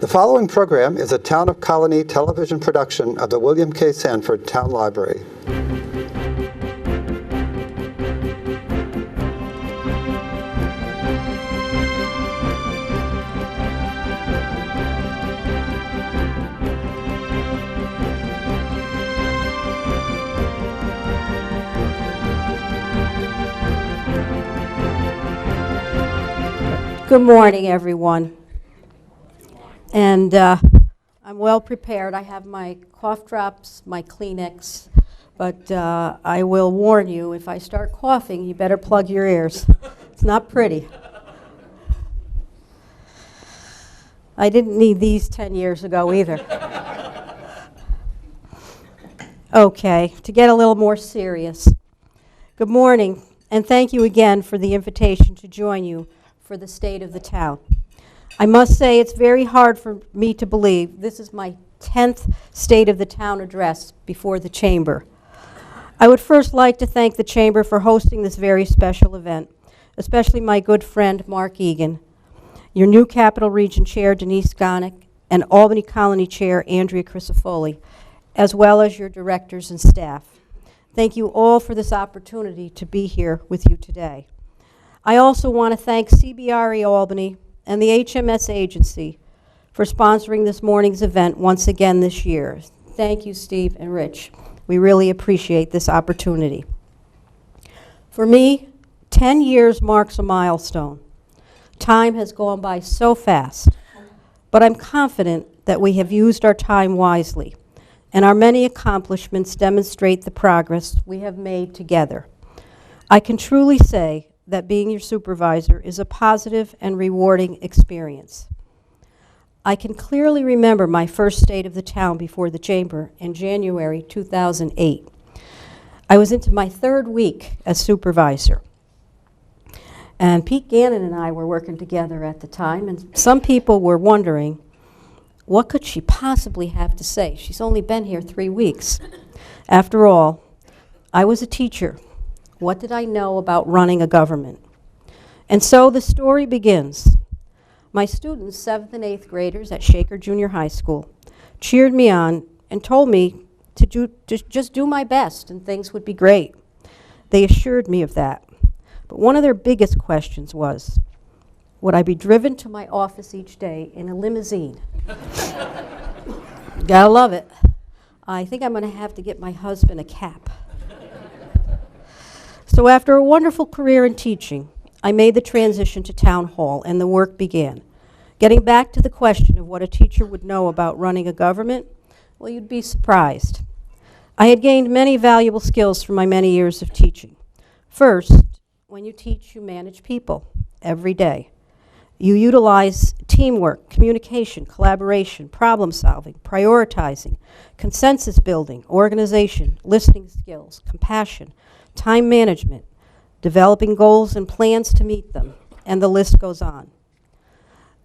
The following program is a Town of Colony television production of the William K. Sanford Town Library. Good morning, everyone. And I'm well prepared. I have my cough drops, my Kleenex, but I will warn you, if I start coughing, you better plug your ears. It's not pretty. I didn't need these 10 years ago either. Okay, to get a little more serious. Good morning, and thank you again for the invitation to join you for the State of the Town. I must say it's very hard for me to believe this is my 10th State of the Town address before the Chamber. I would first like to thank the Chamber for hosting this very special event, especially my good friend Mark Egan, your new Capital Region Chair Denise Gonick, and Albany-Colonie Chair Andrea Crisafulli, as well as your directors and staff. Thank you all for this opportunity to be here with you today. I also want to thank CBRE Albany and the HMS Agency for sponsoring this morning's event once again this year. Thank you, Steve and Rich. We really appreciate this opportunity. For me, 10 years marks a milestone. Time has gone by so fast, but I'm confident that we have used our time wisely, and our many accomplishments demonstrate the progress we have made together. I can truly say that being your supervisor is a positive and rewarding experience. I can clearly remember my first State of the Town before the Chamber in January 2008. I was into my third week as supervisor. And Pete Gannon and I were working together at the time, and some people were wondering, what could she possibly have to say? She's only been here 3 weeks. After all, I was a teacher. What did I know about running a government? And so the story begins. My students, 7th and 8th graders at Shaker Junior High School, cheered me on and told me to just do my best and things would be great. They assured me of that. But one of their biggest questions was, would I be driven to my office each day in a limousine? Gotta love it. I think I'm gonna have to get my husband a cap. So after a wonderful career in teaching, I made the transition to town hall and the work began. Getting back to the question of what a teacher would know about running a government, well, you'd be surprised. I had gained many valuable skills from my many years of teaching. First, when you teach, you manage people every day. You utilize teamwork, communication, collaboration, problem solving, prioritizing, consensus building, organization, listening skills, compassion, time management, developing goals and plans to meet them, and the list goes on.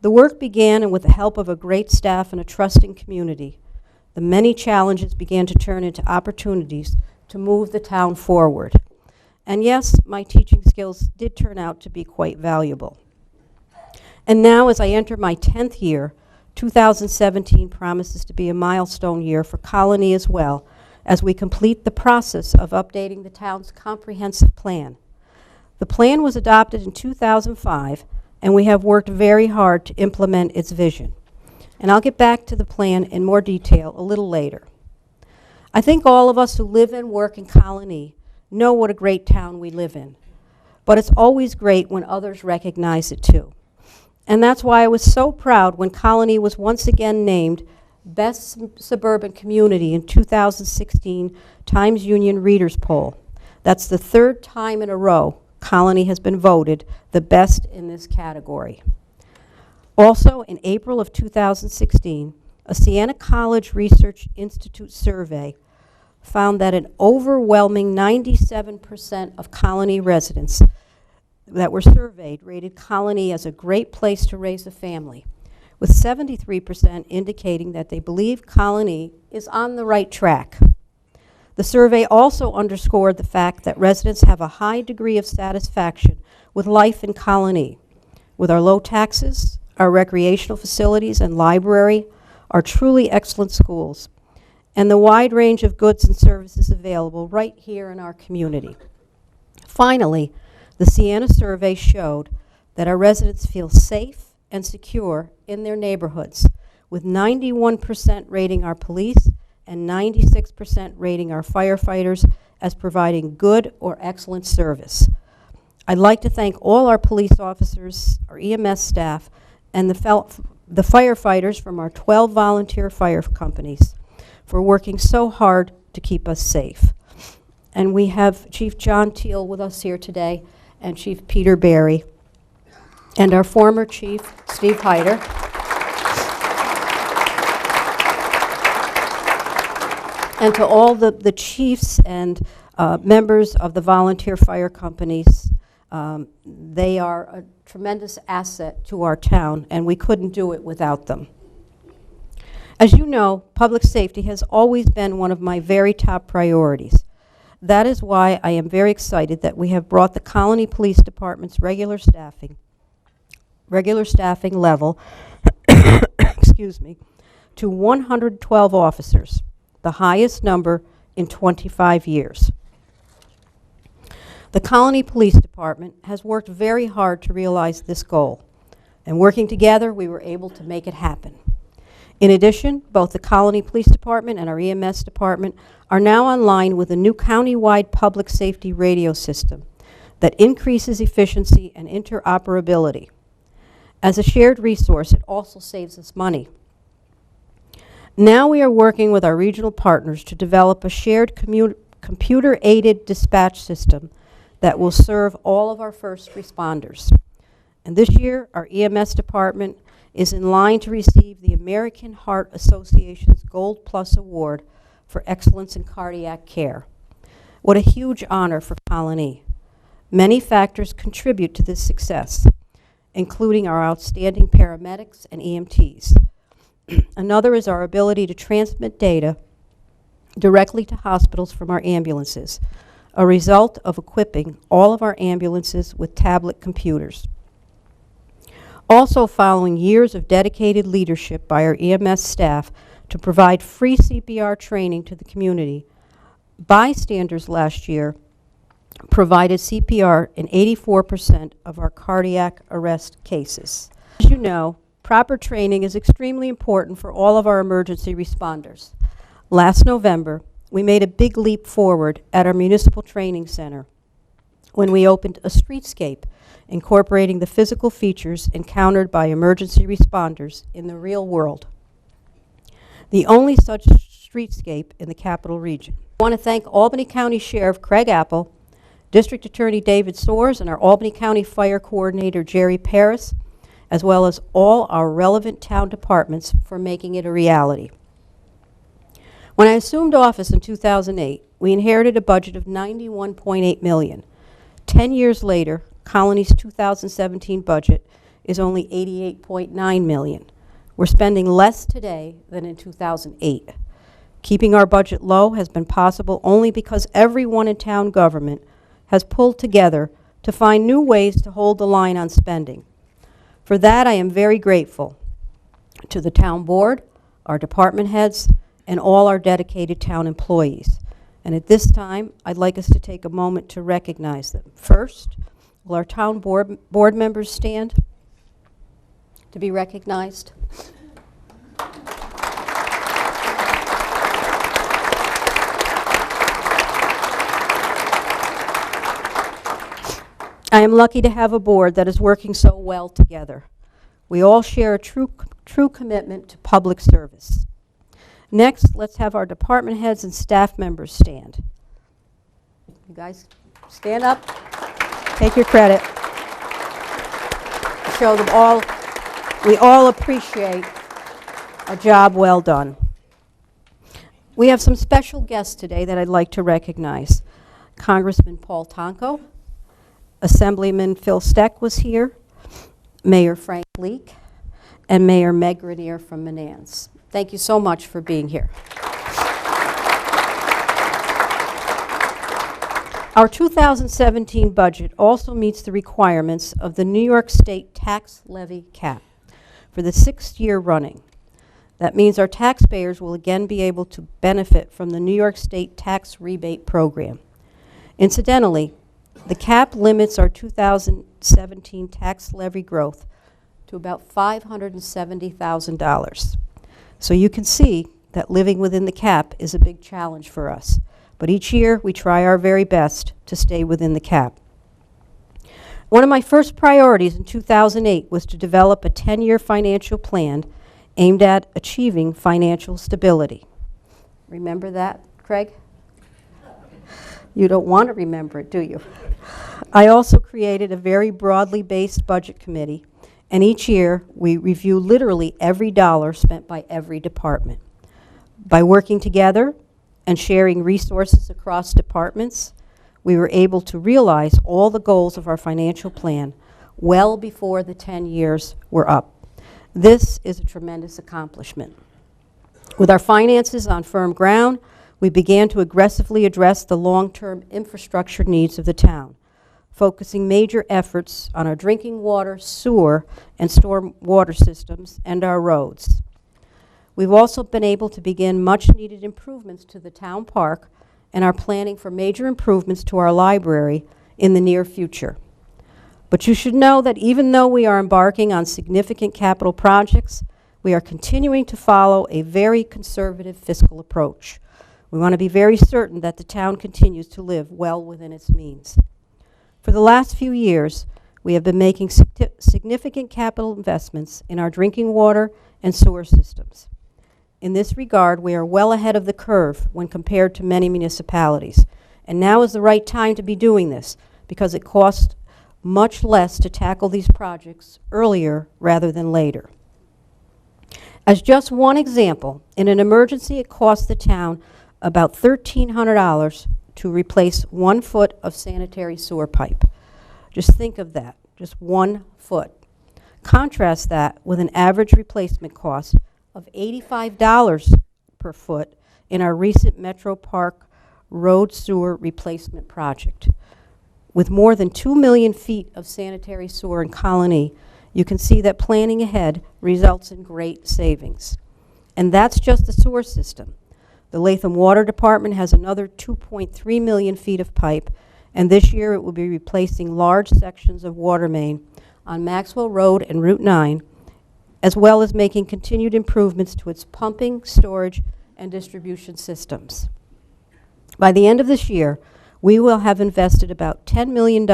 The work began, and with the help of a great staff and a trusting community, the many challenges began to turn into opportunities to move the town forward. And yes, my teaching skills did turn out to be quite valuable. And now, as I enter my 10th year, 2017 promises to be a milestone year for Colony as well, as we complete the process of updating the town's comprehensive plan. The plan was adopted in 2005, and we have worked very hard to implement its vision. And I'll get back to the plan in more detail a little later. I think all of us who live and work in Colony know what a great town we live in, but it's always great when others recognize it too. And that's why I was so proud when Colony was once again named Best Suburban Community in 2016 Times Union Readers Poll. That's the third time in a row Colony has been voted the best in this category. Also, in April of 2016, a Siena College Research Institute survey found that an overwhelming 97% of Colony residents that were surveyed rated Colony as a great place to raise a family, with 73% indicating that they believe Colony is on the right track. The survey also underscored the fact that residents have a high degree of satisfaction with life in Colony, with our low taxes, our recreational facilities and library are truly excellent schools, and the wide range of goods and services available right here in our community. Finally, the Siena survey showed that our residents feel safe and secure in their neighborhoods, with 91% rating our police and 96% rating our firefighters as providing good or excellent service. I'd like to thank all our police officers, our EMS staff, and the firefighters from our 12 volunteer fire companies for working so hard to keep us safe. And we have Chief John Teal with us here today, and Chief Peter Barry, and our former Chief, Steve Hyder. And to all the chiefs and members of the volunteer fire companies, they are a tremendous asset to our town, and we couldn't do it without them. As you know, public safety has always been one of my very top priorities. That is why I am very excited that we have brought the Colony Police Department's regular staffing level excuse me, to 112 officers, the highest number in 25 years. The Colony Police Department has worked very hard to realize this goal, and working together, we were able to make it happen. In addition, both the Colony Police Department and our EMS department are now online with a new county-wide public safety radio system that increases efficiency and interoperability. As a shared resource, it also saves us money. Now we are working with our regional partners to develop a shared computer-aided dispatch system that will serve all of our first responders. And this year, our EMS department is in line to receive the American Heart Association's Gold Plus Award for excellence in cardiac care. What a huge honor for Colony. Many factors contribute to this success, including our outstanding paramedics and EMTs. Another is our ability to transmit data directly to hospitals from our ambulances, a result of equipping all of our ambulances with tablet computers. Also, following years of dedicated leadership by our EMS staff to provide free CPR training to the community, bystanders last year provided CPR in 84% of our cardiac arrest cases. As you know, proper training is extremely important for all of our emergency responders. Last November, we made a big leap forward at our municipal training center when we opened a streetscape incorporating the physical features encountered by emergency responders in the real world. The only such streetscape in the capital region. I want to thank Albany County Sheriff Craig Apple, District Attorney David Soares, and our Albany County Fire Coordinator Jerry Paris, as well as all our relevant town departments for making it a reality. When I assumed office in 2008, we inherited a budget of $91.8 million. 10 years later, Colony's 2017 budget is only $88.9 million. We're spending less today than in 2008. Keeping our budget low has been possible only because everyone in town government has pulled together to find new ways to hold the line on spending. For that, I am very grateful to the town board, our department heads, and all our dedicated town employees. And at this time, I'd like us to take a moment to recognize them. First, will our town board members stand to be recognized? I am lucky to have a board that is working so well together. We all share a true commitment to public service. Next, let's have our department heads and staff members stand. You guys stand up, take your credit. Show them all, we all appreciate a job well done. We have some special guests today that I'd like to recognize. Congressman Paul Tonko, Assemblyman Phil Steck was here, Mayor Frank Leake, and Mayor Meg Grenier from Menands. Thank you so much for being here. Our 2017 budget also meets the requirements of the New York State tax levy cap. for the 6th year running. That means our taxpayers will again be able to benefit from the New York State Tax Rebate Program. Incidentally, the cap limits our 2017 tax levy growth to about $570,000. So you can see that living within the cap is a big challenge for us. But each year, we try our very best to stay within the cap. One of my first priorities in 2008 was to develop a 10-year financial plan aimed at achieving financial stability. Remember that, Craig? You don't want to remember it, do you? I also created a very broadly based budget committee, and each year we review literally every dollar spent by every department. By working together and sharing resources across departments, we were able to realize all the goals of our financial plan well before the 10 years were up. This is a tremendous accomplishment. With our finances on firm ground, we began to aggressively address the long-term infrastructure needs of the town, focusing major efforts on our drinking water, sewer, and storm water systems and our roads. We've also been able to begin much-needed improvements to the town park and are planning for major improvements to our library in the near future. But you should know that even though we are embarking on significant capital projects, we are continuing to follow a very conservative fiscal approach. We want to be very certain that the town continues to live well within its means. For the last few years, we have been making significant capital investments in our drinking water and sewer systems. In this regard, we are well ahead of the curve when compared to many municipalities. And now is the right time to be doing this because it costs much less to tackle these projects earlier rather than later. As just one example, in an emergency, it costs the town about $1,300 to replace 1 foot of sanitary sewer pipe. Just think of that, just 1 foot. Contrast that with an average replacement cost of $85 per foot in our recent Metro Park road sewer replacement project. With more than 2 million feet of sanitary sewer in Colony, you can see that planning ahead results in great savings. And that's just the sewer system. The Latham Water Department has another 2.3 million feet of pipe, and this year it will be replacing large sections of water main on Maxwell Road and Route 9, as well as making continued improvements to its pumping, storage, and distribution systems. By the end of this year, we will have invested about $10 million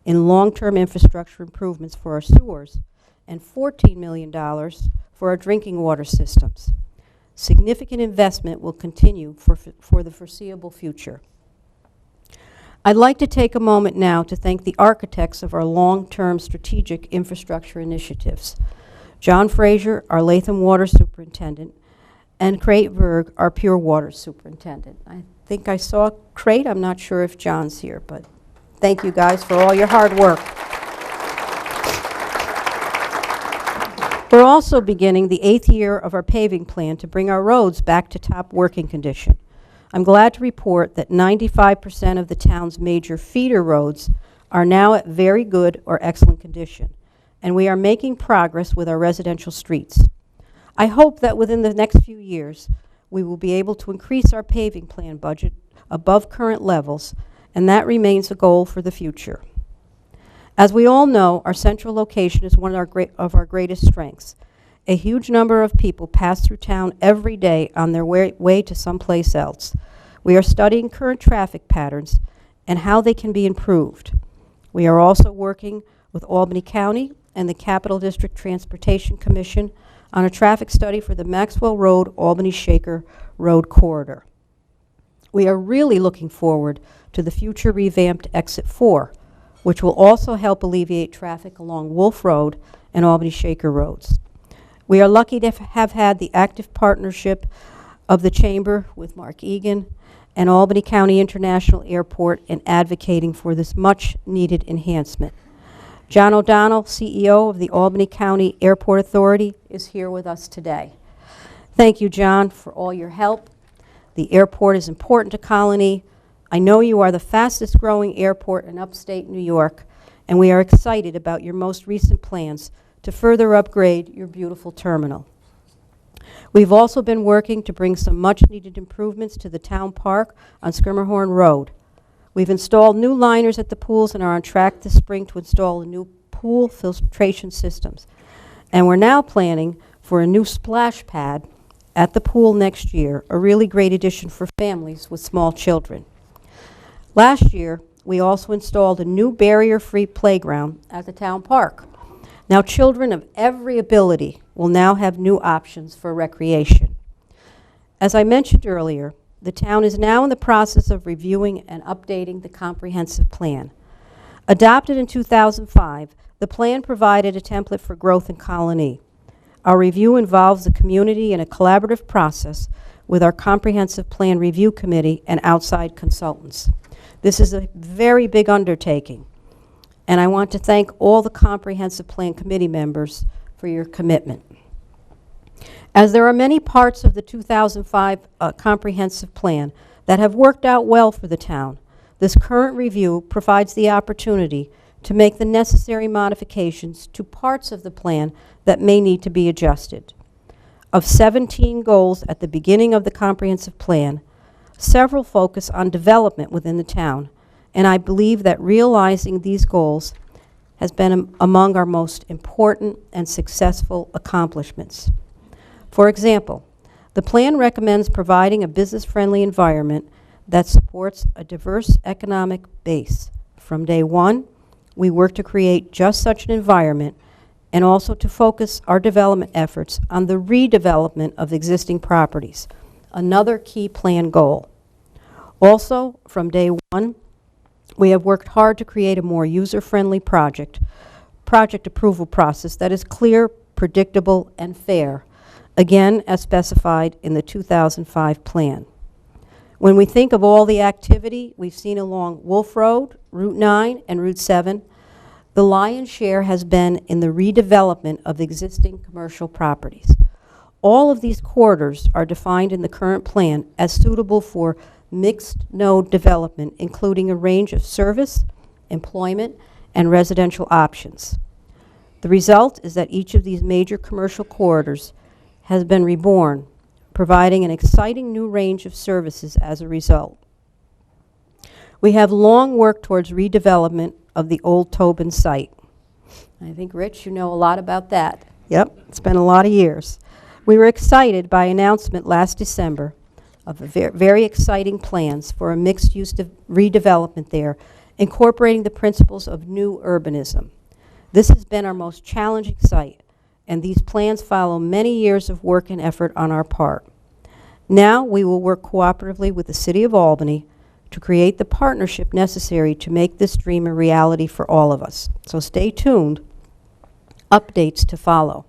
in long-term infrastructure improvements for our sewers and $14 million for our drinking water systems. Significant investment will continue for the foreseeable future. I'd like to take a moment now to thank the architects of our long-term strategic infrastructure initiatives. John Fraser, our Latham Water Superintendent, and Craig Berg, our Pure Water Superintendent. I think I saw Craig. I'm not sure if John's here, but thank you guys for all your hard work. We're also beginning the 8th year of our paving plan to bring our roads back to top working condition. I'm glad to report that 95% of the town's major feeder roads are now at very good or excellent condition, and we are making progress with our residential streets. I hope that within the next few years, we will be able to increase our paving plan budget above current levels, and that remains a goal for the future. As we all know, our central location is one of our greatest strengths. A huge number of people pass through town every day on their way to someplace else. We are studying current traffic patterns and how they can be improved. We are also working with Albany-Colonie and the Capital District Transportation Commission on a traffic study for the Maxwell Road, Albany-Shaker Road corridor. We are really looking forward to the future revamped Exit 4, which will also help alleviate traffic along Wolf Road and Albany-Shaker roads. We are lucky to have had the active partnership of the Chamber with Mark Egan and Albany County International Airport in advocating for this much-needed enhancement. John O'Donnell, CEO of the Albany County Airport Authority, is here with us today. Thank you, John, for all your help. The airport is important to Colony. I know you are the fastest growing airport in upstate New York, and we are excited about your most recent plans to further upgrade your beautiful terminal. We've also been working to bring some much-needed improvements to the town park on Skirmerhorn Road. We've installed new liners at the pools and are on track this spring to install a new pool filtration systems. And we're now planning for a new splash pad at the pool next year, a really great addition for families with small children. Last year, we also installed a new barrier-free playground at the town park. Now, children of every ability will now have new options for recreation. As I mentioned earlier, the town is now in the process of reviewing and updating the comprehensive plan. Adopted in 2005, the plan provided a template for growth in Colony. Our review involves the community in a collaborative process with our comprehensive plan review committee and outside consultants. This is a very big undertaking, and I want to thank all the comprehensive plan committee members for your commitment. As there are many parts of the 2005 comprehensive plan that have worked out well for the town, this current review provides the opportunity to make the necessary modifications to parts of the plan that may need to be adjusted. Of 17 goals at the beginning of the comprehensive plan, several focus on development within the town, and I believe that realizing these goals has been among our most important and successful accomplishments. For example, the plan recommends providing a business-friendly environment that supports a diverse economic base. From day one, we work to create just such an environment and also to focus our development efforts on the redevelopment of existing properties, another key plan goal. Also, from day one, we have worked hard to create a more user-friendly project approval process that is clear, predictable, and fair, again, as specified in the 2005 plan. When we think of all the activity we've seen along Wolf Road, Route 9, and Route 7, the lion's share has been in the redevelopment of existing commercial properties. All of these corridors are defined in the current plan as suitable for mixed-node development, including a range of service, employment, and residential options. The result is that each of these major commercial corridors has been reborn, providing an exciting new range of services as a result. We have long worked towards redevelopment of the old Tobin site. I think, Rich, you know a lot about that. Yep, it's been a lot of years. We were excited by announcement last December of very exciting plans for a mixed-use redevelopment there, incorporating the principles of new urbanism. This has been our most challenging site, and these plans follow many years of work and effort on our part. Now we will work cooperatively with the City of Albany to create the partnership necessary to make this dream a reality for all of us. So stay tuned. Updates to follow.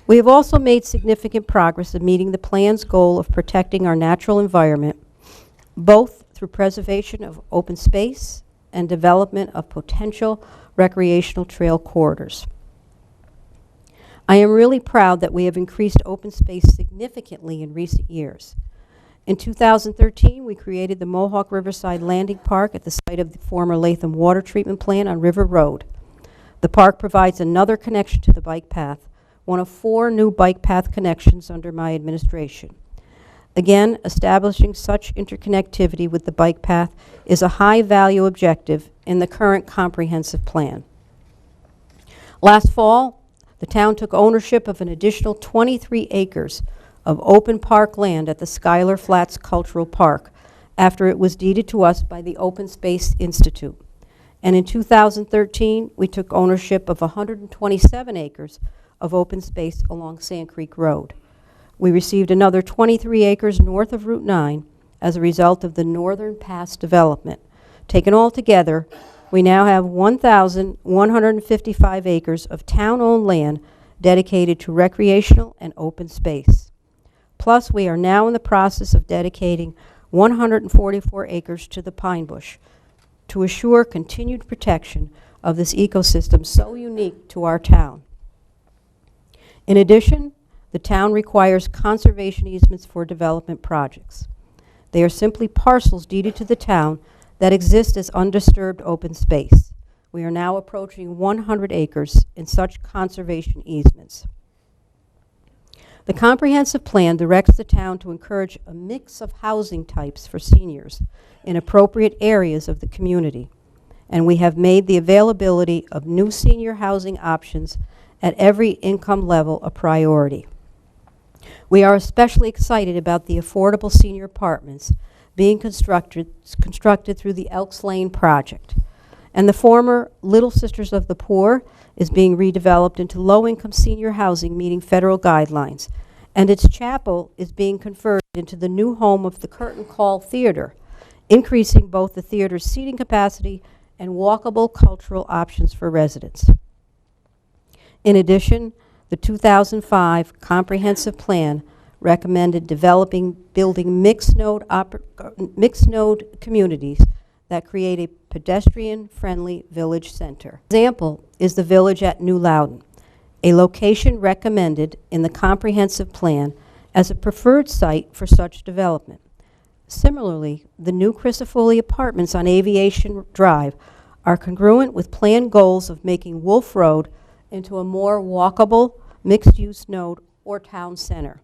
We have also made significant progress in meeting the plan's goal of protecting our natural environment, both through preservation of open space and development of potential recreational trail corridors. I am really proud that we have increased open space significantly in recent years. In 2013, we created the Mohawk Riverside Landing Park at the site of the former Latham Water Treatment Plant on River Road. The park provides another connection to the bike path, one of 4 new bike path connections under my administration. Again, establishing such interconnectivity with the bike path is a high-value objective in the current comprehensive plan. Last fall, the town took ownership of an additional 23 acres of open park land at the Schuyler Flats Cultural Park after it was deeded to us by the Open Space Institute. And in 2013, we took ownership of 127 acres of open space along Sand Creek Road. We received another 23 acres north of Route 9 as a result of the Northern Pass development. Taken all together, we now have 1,155 acres of town-owned land dedicated to recreational and open space. Plus, we are now in the process of dedicating 144 acres to the pine bush to assure continued protection of this ecosystem so unique to our town. In addition, the town requires conservation easements for development projects. They are simply parcels deeded to the town that exist as undisturbed open space. We are now approaching 100 acres in such conservation easements. The comprehensive plan directs the town to encourage a mix of housing types for seniors in appropriate areas of the community, and we have made the availability of new senior housing options at every income level a priority. We are especially excited about the affordable senior apartments being constructed through the Elks Lane project. And the former Little Sisters of the Poor is being redeveloped into low-income senior housing meeting federal guidelines. And its chapel is being converted into the new home of the Curtain Call Theater, increasing both the theater's seating capacity and walkable cultural options for residents. In addition, the 2005 comprehensive plan recommended building mixed-node communities that create a pedestrian-friendly village center. Example is the village at New Loudon, a location recommended in the comprehensive plan as a preferred site for such development. Similarly, the new Crisafulli apartments on Aviation Drive are congruent with planned goals of making Wolf Road into a more walkable, mixed-use node or town center.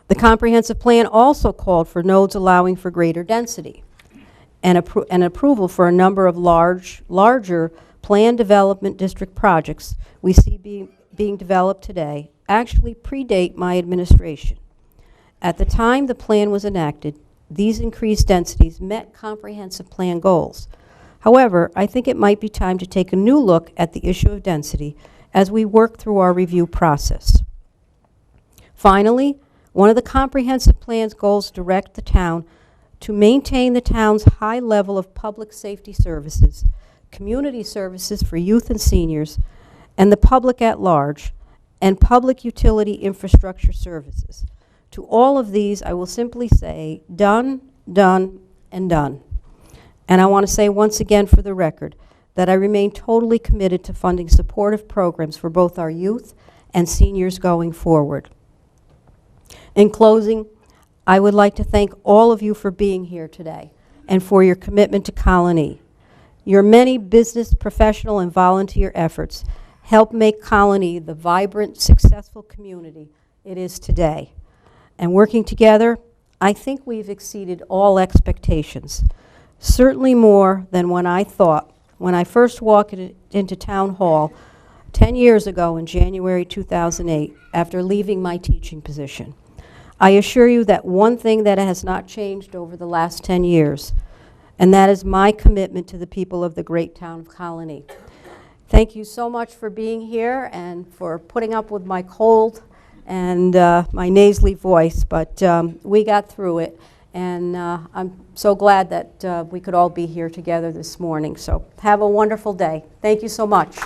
The comprehensive plan also called for nodes allowing for greater density and approval for a number of larger planned development district projects we see being developed today actually predate my administration. At the time the plan was enacted, these increased densities met comprehensive plan goals. However, I think it might be time to take a new look at the issue of density as we work through our review process. Finally, one of the comprehensive plan's goals direct the town to maintain the town's high level of public safety services, community services for youth and seniors, and the public at large, and public utility infrastructure services. To all of these, I will simply say, done, done, and done. And I want to say once again for the record that I remain totally committed to funding supportive programs for both our youth and seniors going forward. In closing, I would like to thank all of you for being here today and for your commitment to Colony. Your many business, professional, and volunteer efforts help make Colony the vibrant, successful community it is today. And working together, I think we've exceeded all expectations, certainly more than when I thought when I first walked into Town Hall 10 years ago in January 2008 after leaving my teaching position. I assure you that one thing that has not changed over the last 10 years, and that is my commitment to the people of the great town of Colony. Thank you so much for being here and for putting up with my cold and my nasally voice, but we got through it, and I'm so glad that we could all be here together this morning. So have a wonderful day. Thank you so much.